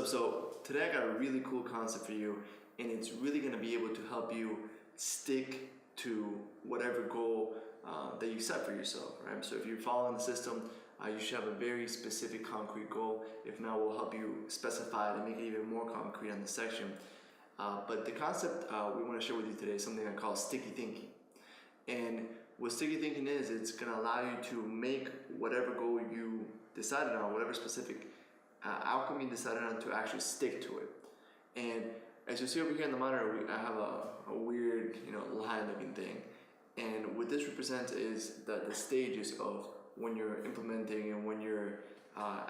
So today I got a really cool concept for you, and it's really going to be able to help you stick to whatever goal that you set for yourself, right? So if you're following the system, you should have a very specific concrete goal. If not, we'll help you specify it and make it even more concrete on the section. But the concept we want to share with you today is something I call sticky thinking. And what sticky thinking is, it's going to allow you to make whatever goal you decided on, whatever specific outcome you decided on, to actually stick to it. And as you see over here in the monitor, I have a weird, line looking thing. And what this represents is the stages of when you're implementing and when you're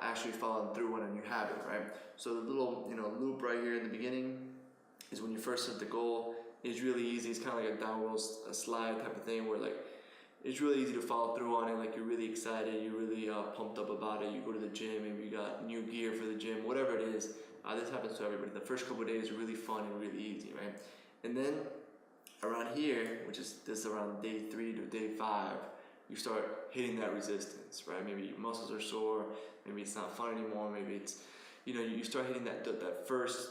actually following through on a new habit, right? So the little, loop right here in the beginning is when you first set the goal. It's really easy. It's kind of like a downward slide type of thing where it's really easy to follow through on it. Like you're really excited, you're really pumped up about it. You go to the gym, maybe you got new gear for the gym, whatever it is. This happens to everybody. The first couple of days are really fun and really easy, right? And then around here, which is this around day 3 to day 5, you start hitting that resistance, right? Maybe your muscles are sore, maybe it's not fun anymore, maybe it's, you start hitting that first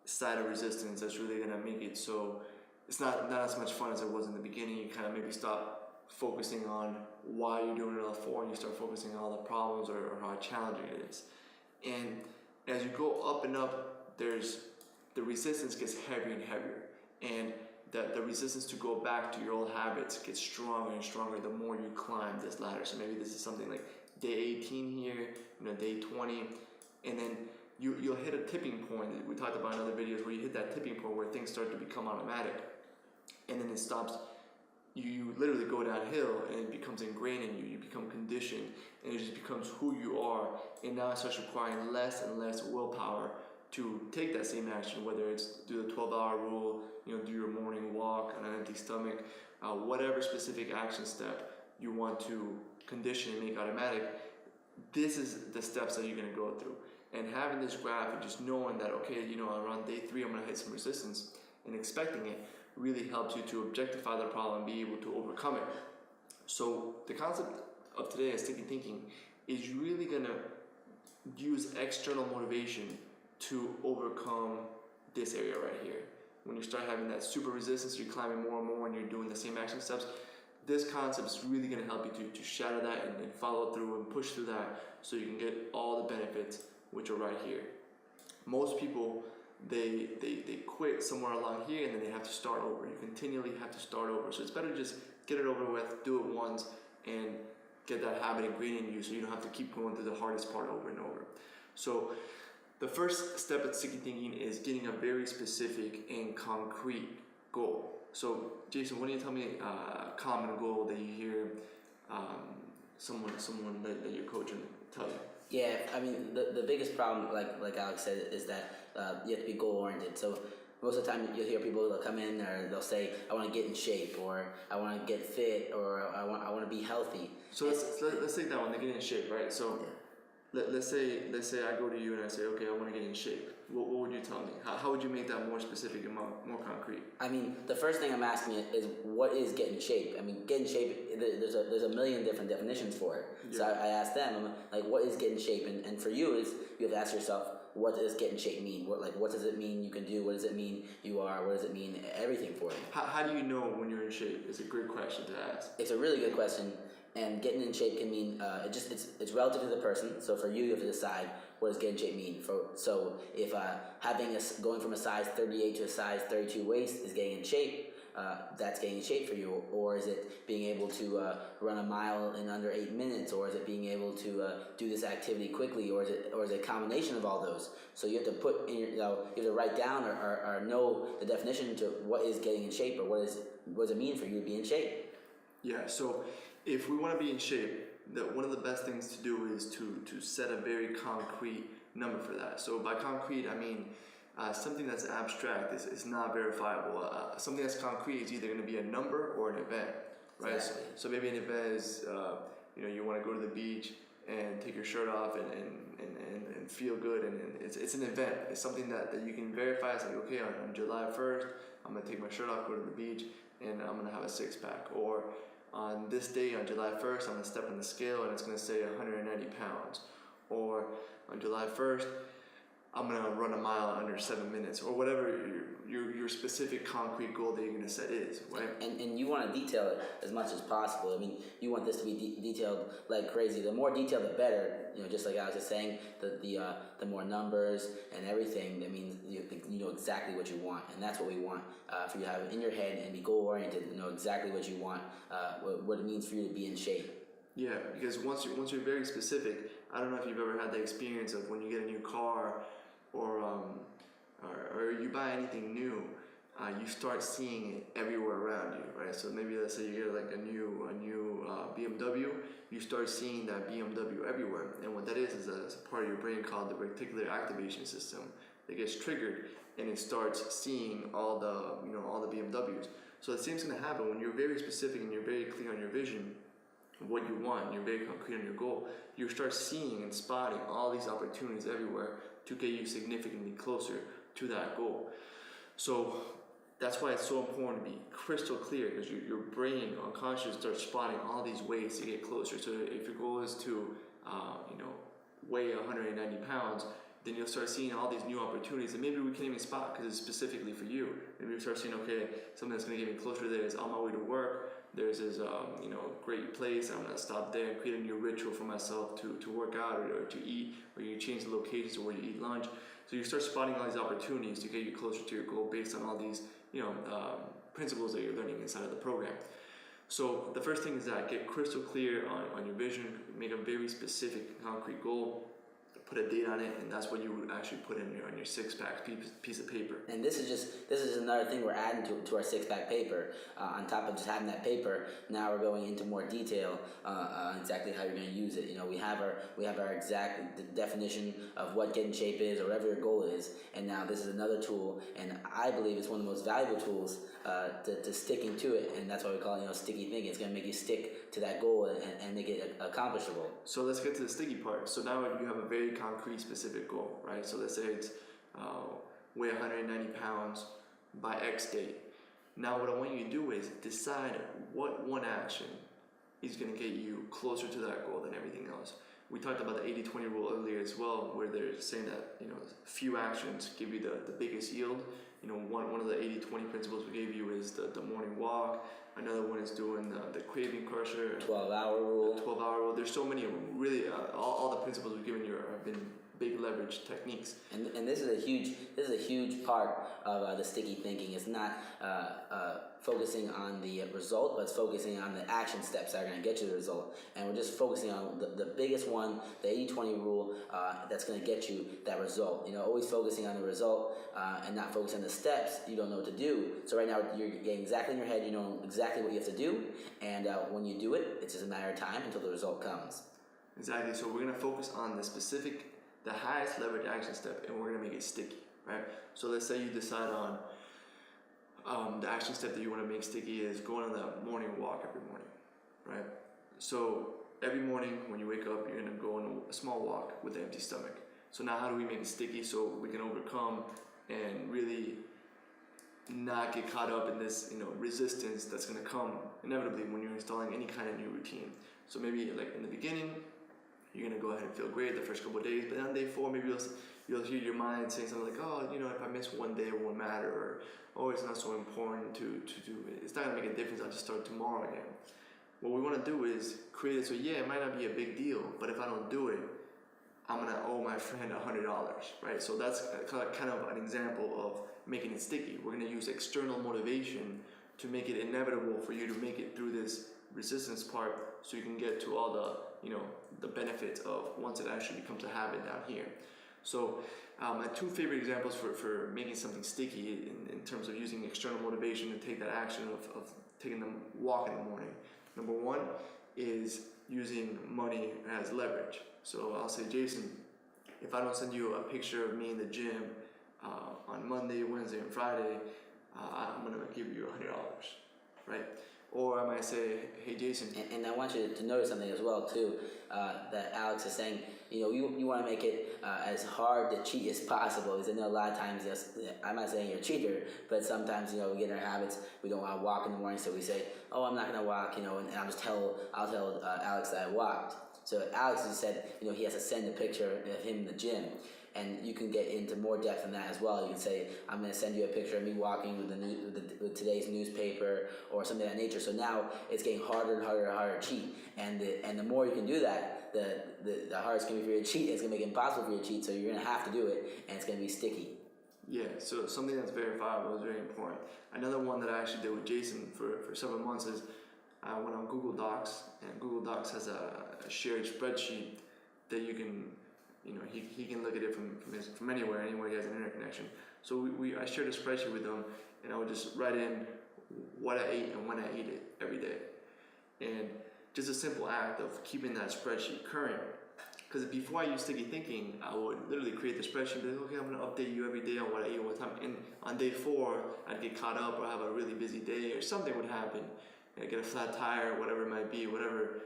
side of resistance that's really gonna make it so it's not as much fun as it was in the beginning. You kind of maybe stop focusing on why you're doing it all for, and you start focusing on all the problems or how challenging it is. And as you go up and up, the resistance gets heavier and heavier, and the resistance to go back to your old habits gets stronger and stronger the more you climb this ladder. So maybe this is something like day 18 here, day 20, and then you'll hit a tipping point that we talked about in other videos, where you hit that tipping point where things start to become automatic, and then it stops. You literally go downhill, and it becomes ingrained in you. You become conditioned, and it just becomes who you are. And now it starts requiring less and less willpower to take that same action, whether it's do the 12-hour rule, do your morning walk on an empty stomach, whatever specific action step you want to condition and make automatic. This is the steps that you're going to go through. And having this graph and just knowing that, okay, around day 3 I'm going to hit some resistance, and expecting it really helps you to objectify the problem and be able to overcome it. So the concept of today as sticky thinking is really going to use external motivation to overcome this area right here. When you start having that super resistance, you're climbing more and more and you're doing the same action steps, this concept is really going to help you to shatter that and follow through and push through that, so you can get all the benefits, which are right here. Most people, they quit somewhere along here, and then they have to start over. You continually have to start over. So it's better to just get it over with, do it once, and get that habit ingrained in you, so you don't have to keep going through the hardest part over and over. So the first step at sticky thinking is getting a very specific and concrete goal. So Jason, why don't you tell me a common goal that you hear someone that you're coaching tell you? Yeah, I mean, the biggest problem, like Alex said, is that you have to be goal-oriented. So most of the time you'll hear people that come in, or they'll say, I want to get in shape, or I want to get fit, or I want to be healthy. So let's take that one, to get in shape, right? So yeah. Let's say I go to you and I say, okay, I want to get in shape. What would you tell me? How would you make that more specific and more concrete? I mean, the first thing I'm asking is, what is get in shape? I mean, get in shape, there's a million different definitions for it. Yeah. So I asked them, I'm like, what is get in shape? And for you, you have to ask yourself, what does get in shape mean? What does it mean you can do? What does it mean you are? What does it mean everything for you? How do you know when you're in shape? It's a great question to ask. It's a really good question. And getting in shape can mean it's relative to the person. So for you have to decide, what does get in shape mean? So if going from a size 38 to a size 32 waist is getting in shape, that's getting in shape for you. Or is it being able to run a mile in under 8 minutes? Or is it being able to do this activity quickly? Or is it a combination of all those? So you have to put in you have to write down or know the definition to what is getting in shape, or what does it mean for you to be in shape? Yeah. So if we want to be in shape, one of the best things to do is to set a very concrete number for that. So by concrete, I mean something that's abstract is not verifiable. Something that's concrete is either going to be a number or an event, right? Exactly. So maybe an event is you want to go to the beach and take your shirt off and feel good, and it's an event. It's something that you can verify. It's like, okay, on July 1st, I'm going to take my shirt off, go to the beach, and I'm going to have a six-pack. Or on this day, on July 1st, I'm going to step on the scale and it's going to say 190 pounds. Or on July 1st, I'm gonna run a mile under 7 minutes, or whatever your specific concrete goal that you're gonna set is, right? And you want to detail it as much as possible. I mean, you want this to be detailed like crazy. The more detailed, the better. You know, just like I was just saying, the more numbers and everything. That means you know exactly what you want, and that's what we want for you to have it in your head and be goal oriented. You know exactly what you want, what it means for you to be in shape. Yeah, because once you're very specific, I don't know if you've ever had the experience of when you get a new car, or you buy anything new, you start seeing it everywhere around you, right? So maybe let's say you get like a new BMW, you start seeing that BMW everywhere, and what that is a part of your brain called the reticular activation system that gets triggered, and it starts seeing all the BMWs. So the same thing's gonna happen when you're very specific and you're very clear on your vision, what you want, you're very concrete on your goal. You start seeing and spotting all these opportunities everywhere to get you significantly closer to that goal. So that's why it's so important to be crystal clear, because your brain unconsciously starts spotting all these ways to get closer. So if your goal is to weigh 190 pounds, then you'll start seeing all these new opportunities that maybe we can't even spot because it's specifically for you. Maybe you start seeing, okay, something that's going to get me closer to there is on my way to work. There's this great place. I'm gonna stop there and create a new ritual for myself to work out or to eat, or you change the locations to where you eat lunch. So you start spotting all these opportunities to get you closer to your goal based on all these principles that you're learning inside of the program. So the first thing is that get crystal clear on your vision, make a very specific concrete goal, put a date on it, and that's what you would actually put on your six-pack piece of paper. And this is another thing we're adding to our six-pack paper. On top of just having that paper, now we're going into more detail on exactly how you're going to use it. You know, we have our exact definition of what get in shape is, or whatever your goal is, and now this is another tool, and I believe it's one of the most valuable tools to sticking to it, and that's why we call it sticky thinking. It's going to make you stick to that goal and make it accomplishable. So let's get to the sticky part. So now you have a very concrete, specific goal, right? So let's say it's weigh 190 pounds by X date. Now what I want you to do is decide what one action is going to get you closer to that goal than everything else. We talked about the 80-20 rule earlier as well, where they're saying that few actions give you the biggest yield. One of the 80-20 principles we gave you is the morning walk. Another one is doing the craving crusher. 12-hour rule. 12-hour rule. There's so many of them. Really, all the principles we've given you have been big leverage techniques. And this is a huge part of the sticky thinking. It's not focusing on the result, but it's focusing on the action steps that are going to get you the result. And we're just focusing on the biggest one, the 80-20 rule, that's going to get you that result. Always focusing on the result and not focusing on the steps you don't know what to do. So right now you're getting exactly in your head, you know exactly what you have to do, and when you do it, it's just a matter of time until the result comes. Exactly. So we're going to focus on the highest leverage action step, and we're going to make it sticky, right? So let's say you decide on the action step that you want to make sticky is going on that morning walk every morning, right? So every morning when you wake up, you're going to go on a small walk with an empty stomach. So now how do we make it sticky so we can overcome and really not get caught up in this resistance that's going to come inevitably when you're installing any kind of new routine? So maybe like in the beginning, you're gonna go ahead and feel great the first couple of days, but on day 4, maybe you'll hear your mind saying something like, oh, if I miss one day, it won't matter, or oh, it's not so important to do it. It's not gonna make a difference. I'll just start tomorrow again. What we want to do is create it so it might not be a big deal, but if I don't do it, I'm gonna owe my friend $100, right? So that's kind of an example of making it sticky. We're gonna use external motivation to make it inevitable for you to make it through this resistance part, so you can get to all the the benefits of once it actually becomes a habit down here. So my 2 favorite examples for making something sticky in terms of using external motivation to take that action of taking the walk in the morning. Number 1 is using money as leverage. So I'll say, Jason, if I don't send you a picture of me in the gym on Monday, Wednesday, and Friday, I'm gonna give you $100, right? Or I might say, hey Jason. And I want you to notice something as well too, that Alex is saying, you want to make it as hard to cheat as possible. Because I know a lot of times, I'm not saying you're a cheater, but sometimes, we get in our habits, we don't want to walk in the morning, so we say, oh, I'm not going to walk, and I'll tell Alex that I walked. So Alex just said, he has to send a picture of him in the gym. and you can get into more depth than that as well. You can say, I'm going to send you a picture of me walking with today's newspaper or something of that nature. So now it's getting harder and harder and harder to cheat, and the more you can do that, the harder it's going to be for you to cheat. It's going to make it impossible for you to cheat, so you're going to have to do it, and it's going to be sticky. Yeah, so something that's verifiable is very important. Another one that I actually did with Jason for several months is I went on Google Docs, and Google Docs has a shared spreadsheet that you can, he can look at it from anywhere he has an internet connection. So I shared a spreadsheet with him, and I would just write in what I ate and when I ate it every day. And just a simple act of keeping that spreadsheet current. Because before I used sticky thinking, I would literally create the spreadsheet, be like, okay, I'm gonna update you every day on what I ate, what time. And on day 4, I'd get caught up or have a really busy day or something would happen. I'd get a flat tire, whatever it might be, whatever,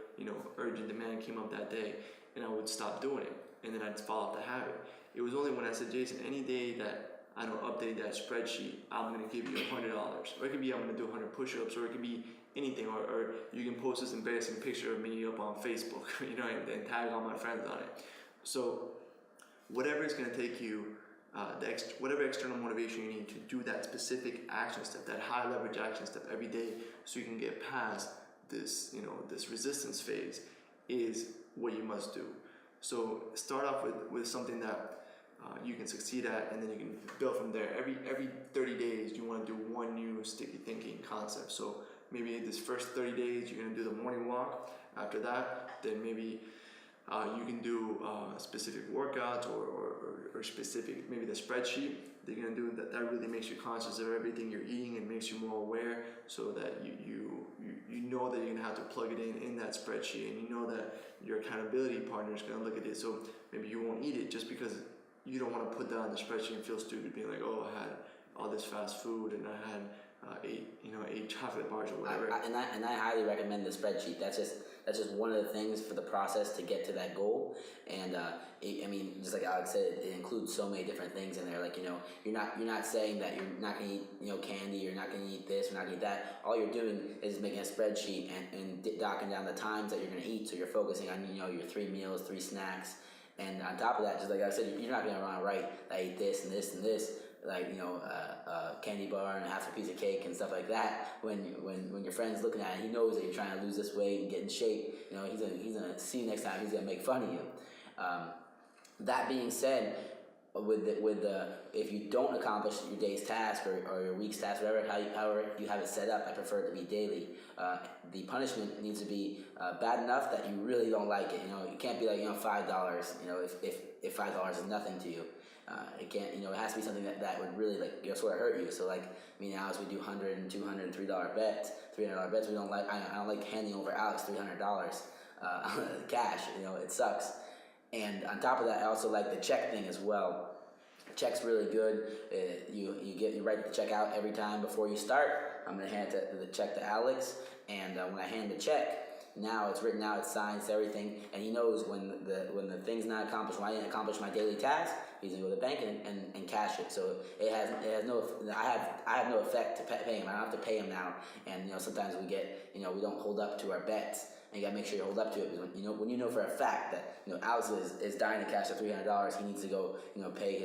urgent demand came up that day, and I would stop doing it. And then I'd follow up the habit. It was only when I said, Jason, any day that I don't update that spreadsheet, I'm gonna give you $100. Or it could be I'm gonna do 100 push-ups, or it could be anything, or you can post this embarrassing picture of me up on Facebook, and tag all my friends on it. So whatever is going to take you, whatever external motivation you need to do that specific action step, that high leverage action step every day, so you can get past this, this resistance phase, is what you must do. So start off with something that you can succeed at, and then you can build from there. Every 30 days, you want to do one new sticky thinking concept. So maybe this first 30 days, you're going to do the morning walk. After that, then maybe you can do specific workouts or specific, maybe the spreadsheet that you're going to do that really makes you conscious of everything you're eating and makes you more aware, so that you know that you're going to have to plug it in that spreadsheet, and you know that your accountability partner is going to look at it. So maybe you won't eat it just because you don't want to put that on the spreadsheet and feel stupid being like, oh, I had all this fast food and I had 8 chocolate bars or whatever. I highly recommend the spreadsheet. That's just one of the things for the process to get to that goal. And just like Alex said, it includes so many different things in there. Like, you're not saying that you're not gonna eat candy, you're not gonna eat this, you're not gonna eat that. All you're doing is making a spreadsheet and docking down the times that you're gonna eat. So you're focusing on your 3 meals, 3 snacks. And on top of that, just like I said, you're not gonna want to write, I ate this and this and this, like candy bar and half a piece of cake and stuff like that. When your friend's looking at it, he knows that you're trying to lose this weight and get in shape. He's gonna see you next time. He's gonna make fun of you. That being said, if you don't accomplish your day's task or your week's task, however you have it set up, I prefer it to be daily. The punishment needs to be bad enough that you really don't like it. It can't be like $5. If $5 is nothing to you. It can't, it has to be something that would really sort of hurt you. So now as we do $100 and $200 and $300 bets, we don't like. I don't like handing over Alex $300 cash. It sucks. And on top of that, I also like the check thing as well. Check's really good. You write the check out every time before you start. I'm gonna hand the check to Alex, and when I hand the check, now it's written out, it's signed, it's everything, and he knows when the thing's not accomplished, when I didn't accomplish my daily task, he's gonna go to the bank and cash it. So it has no, I have no effect to pay him. I don't have to pay him now. And sometimes we don't hold up to our bets. And you gotta make sure you hold up to it, because when you know for a fact that Alex is dying to cash the $300, he needs to go pay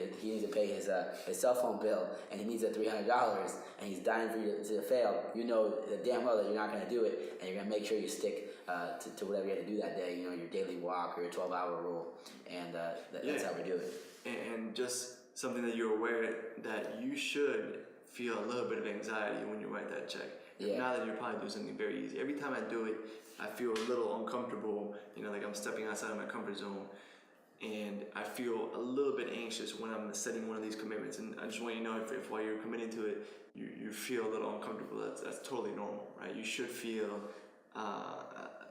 his cell phone bill, and he needs the $300, and he's dying for you to fail. You know damn well that you're not gonna do it, and you're gonna make sure you stick to whatever you have to do that day. Your daily walk or your 12-hour rule, and that's how we do it. And just something that you're aware that you should feel a little bit of anxiety when you write that check. Yeah. Now that you're probably doing something very easy. Every time I do it, I feel a little uncomfortable, like I'm stepping outside of my comfort zone, and I feel a little bit anxious when I'm setting one of these commitments. And I just want you to know, if while you're committing to it, you feel a little uncomfortable, that's totally normal, right? You should feel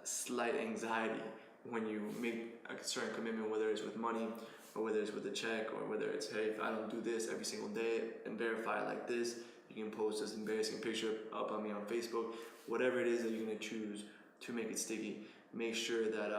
slight anxiety when you make a certain commitment, whether it's with money, or whether it's with a check, or whether it's, hey, if I don't do this every single day and verify it like this, you can post this embarrassing picture up on me on Facebook. Whatever it is that you're going to choose to make it sticky, make sure that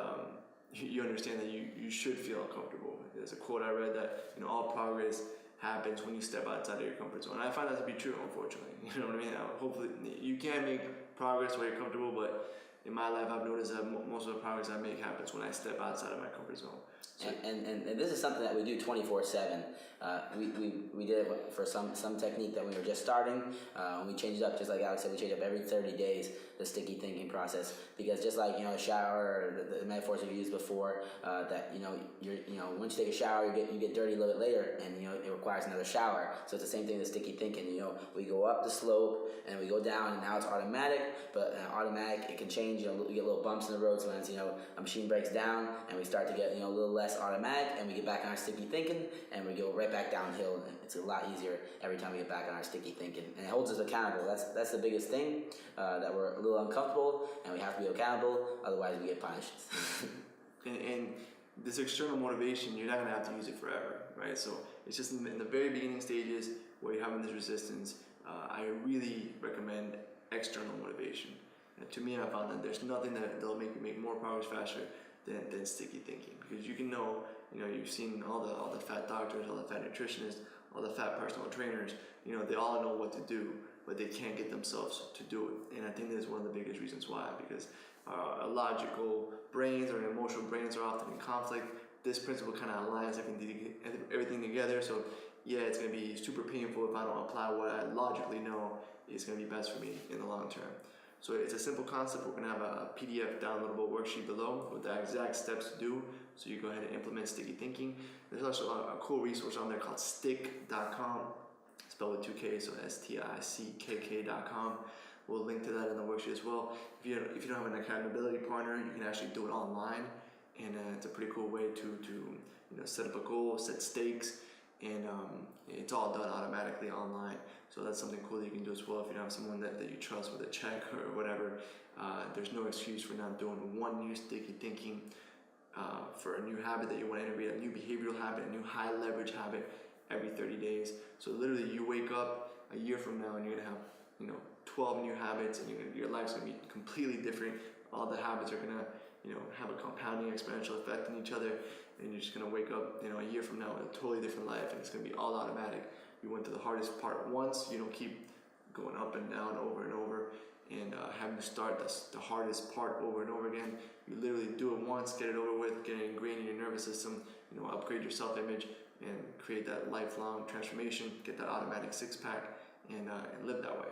you understand that you should feel uncomfortable. There's a quote I read that all progress happens when you step outside of your comfort zone. And I find that to be true, unfortunately. You know what I mean? Hopefully you can make progress while you're comfortable, but in my life, I've noticed that most of the progress I make happens when I step outside of my comfort zone. So, and this is something that we do 24/7. We did it for some technique that we were just starting. We changed it up, just like Alex said, we change up every 30 days, the sticky thinking process, because just like, a shower, or the metaphors we've used before, that, once you take a shower, you get dirty a little bit later, and, it requires another shower. So it's the same thing with sticky thinking. We go up the slope, and we go down, and now it's automatic, but automatic, it can change. We get little bumps in the road. Sometimes, a machine breaks down, and we start to get, a little less automatic, and we get back on our sticky thinking, and we go right back downhill. And it's a lot easier every time we get back on our sticky thinking, and it holds us accountable. That's the biggest thing, that we're a little uncomfortable, and we have to be accountable. Otherwise, we get punished. and this external motivation, you're not gonna have to use it forever, right? So it's just in the very beginning stages where you're having this resistance. I really recommend external motivation. And to me, I found that there's nothing that'll make you make more progress faster than sticky thinking, because you can you've seen all the fat doctors, all the fat nutritionists, all the fat personal trainers, they all know what to do, but they can't get themselves to do it. And I think that's one of the biggest reasons why, because our logical brains or emotional brains are often in conflict. This principle kind of aligns everything together. So yeah, it's going to be super painful if I don't apply what I logically know is going to be best for me in the long term. So it's a simple concept. We're going to have a PDF downloadable worksheet below with the exact steps to do, so you go ahead and implement sticky thinking. There's also a cool resource on there called stick.com, spelled with 2 K's, so stickk.com. We'll link to that in the worksheet as well. If you don't have an accountability partner, you can actually do it online, and it's a pretty cool way to set up a goal, set stakes, and it's all done automatically online. So that's something cool that you can do as well. If you don't have someone that you trust with a check or whatever, there's no excuse for not doing one new sticky thinking for a new habit that you want to integrate, a new behavioral habit, a new high leverage habit every 30 days. So literally, you wake up a year from now and you're gonna have 12 new habits, and your life's gonna be completely different. All the habits are gonna have a compounding exponential effect on each other, and you're just gonna wake up a year from now with a totally different life, and it's gonna be all automatic. You went to the hardest part once, you don't keep going up and down over and over, and having to start the hardest part over and over again. You literally do it once, get it over with, get it ingrained in your nervous system, upgrade your self-image, and create that lifelong transformation, get that automatic six-pack, and live that way.